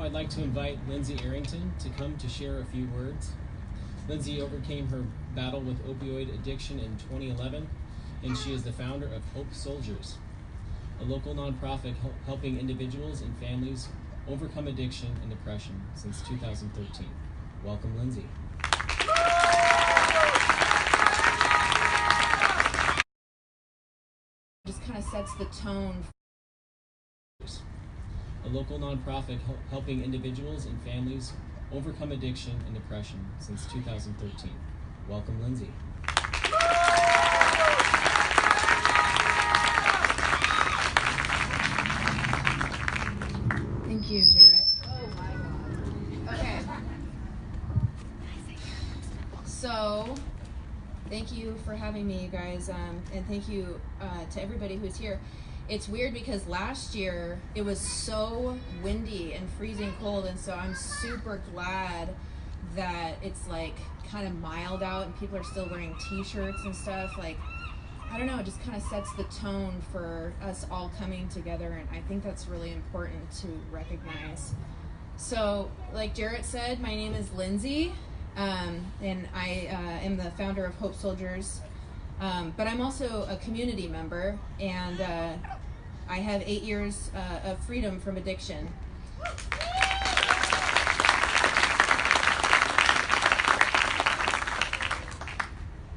I'd like to invite Lindsey to come to share a few words. Lindsey overcame her battle with opioid addiction in 2011, and she is the founder of Hope Soldiers, a local nonprofit helping individuals and families overcome addiction and depression since 2013. Welcome, Lindsey. Just kind of sets the tone. A local nonprofit helping individuals and families overcome addiction and depression since 2013. Welcome, Lindsey. Thank you, Jarrett. Oh my God. Okay. So, thank you for having me, you guys, and thank you to everybody who's here. It's weird because last year it was so windy and freezing cold, and so I'm super glad that it's like kind of mild out and people are still wearing t-shirts and stuff. Like, I don't know, it just kind of sets the tone for us all coming together, and I think that's really important to recognize. So, like Jarrett said, my name is Lindsey, and I am the founder of Hope Soldiers, but I'm also a community member, and I have 8 years of freedom from addiction.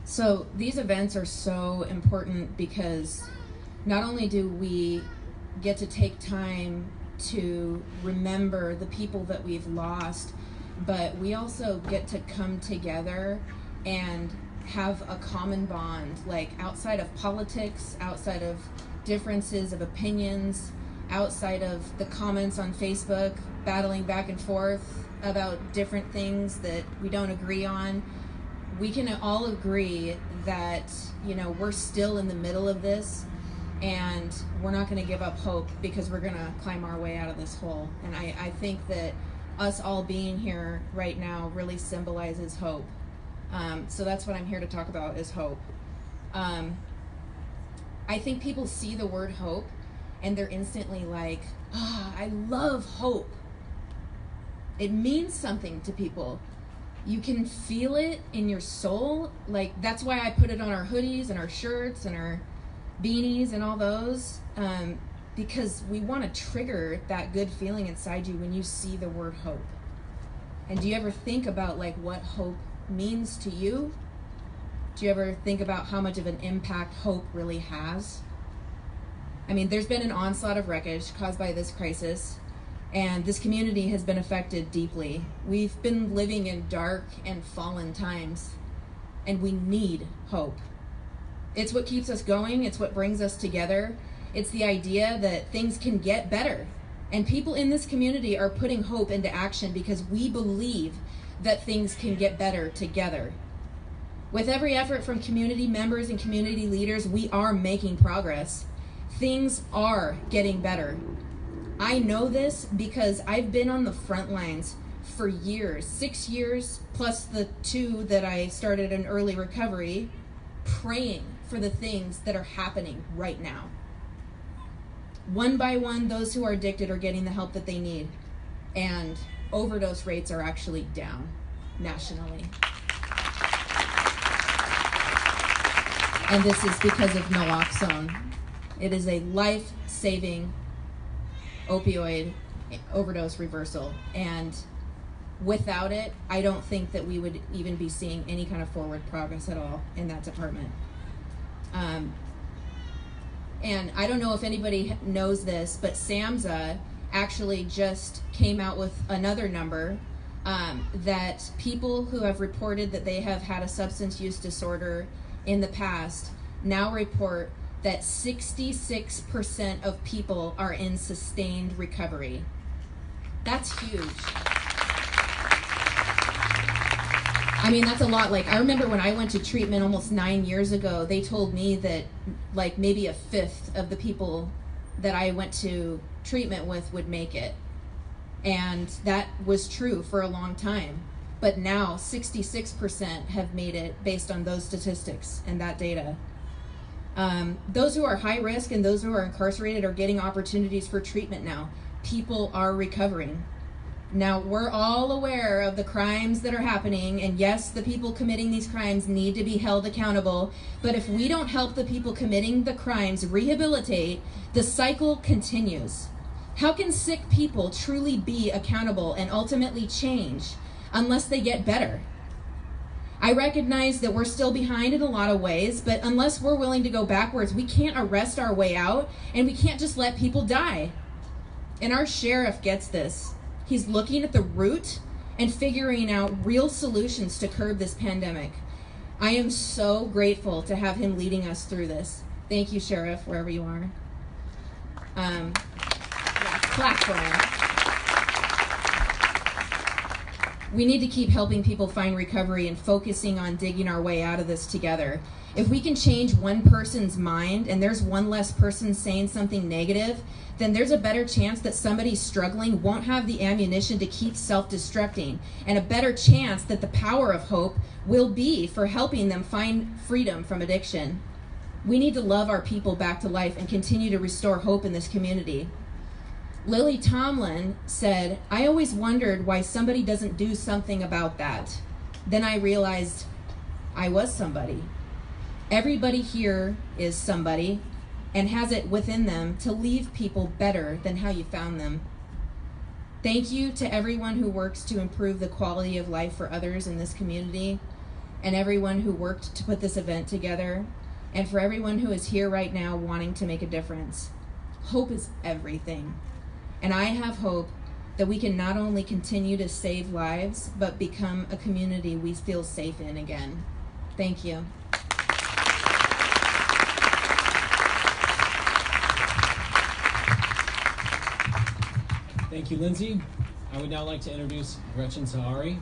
So these events are so important because not only do we get to take time to remember the people that we've lost, but we also get to come together and have a common bond, like outside of politics, outside of differences of opinions, outside of the comments on Facebook, battling back and forth about different things that we don't agree on. We can all agree that, you know, we're still in the middle of this, and we're not going to give up hope because we're going to climb our way out of this hole. And I think that us all being here right now really symbolizes hope. So that's what I'm here to talk about, is hope. I think people see the word hope and they're instantly like, I love hope. It means something to people. You can feel it in your soul. Like, that's why I put it on our hoodies and our shirts and our beanies and all those, because we want to trigger that good feeling inside you when you see the word hope. And do you ever think about like what hope means to you? Do you ever think about how much of an impact hope really has? I mean, there's been an onslaught of wreckage caused by this crisis, and this community has been affected deeply. We've been living in dark and fallen times, and we need hope. It's what keeps us going. It's what brings us together. It's the idea that things can get better. And people in this community are putting hope into action because we believe that things can get better together. With every effort from community members and community leaders, we are making progress. Things are getting better. I know this because I've been on the front lines for years, 6 years, plus the 2 that I started in early recovery, praying for the things that are happening right now. One by one, those who are addicted are getting the help that they need, and overdose rates are actually down nationally. And this is because of naloxone. It is a life-saving opioid overdose reversal, and without it, I don't think that we would even be seeing any kind of forward progress at all in that department. And I don't know if anybody knows this, but SAMHSA actually just came out with another number that people who have reported that they have had a substance use disorder in the past now report that 66% of people are in sustained recovery. That's huge. I mean, that's a lot. Like, I remember when I went to treatment almost 9 years ago, they told me that like maybe a fifth of the people that I went to treatment with would make it. And that was true for a long time. But now 66% have made it based on those statistics and that data. Those who are high risk and those who are incarcerated are getting opportunities for treatment now. People are recovering. Now, we're all aware of the crimes that are happening, and yes, the people committing these crimes need to be held accountable, but if we don't help the people committing the crimes rehabilitate, the cycle continues. How can sick people truly be accountable and ultimately change unless they get better? I recognize that we're still behind in a lot of ways, but unless we're willing to go backwards, we can't arrest our way out, and we can't just let people die. And our sheriff gets this. He's looking at the root and figuring out real solutions to curb this pandemic. I am so grateful to have him leading us through this. Thank you, Sheriff, wherever you are. Clap for him. We need to keep helping people find recovery and focusing on digging our way out of this together. If we can change one person's mind and there's one less person saying something negative, then there's a better chance that somebody struggling won't have the ammunition to keep self-destructing, and a better chance that the power of hope will be for helping them find freedom from addiction. We need to love our people back to life and continue to restore hope in this community. Lily Tomlin said, "I always wondered why somebody doesn't do something about that. Then I realized I was somebody." Everybody here is somebody and has it within them to leave people better than how you found them. Thank you to everyone who works to improve the quality of life for others in this community, and everyone who worked to put this event together, and for everyone who is here right now wanting to make a difference. Hope is everything. And I have hope that we can not only continue to save lives, but become a community we feel safe in again. Thank you. Thank you, Lindsey. I would now like to introduce Gretchen Zahari.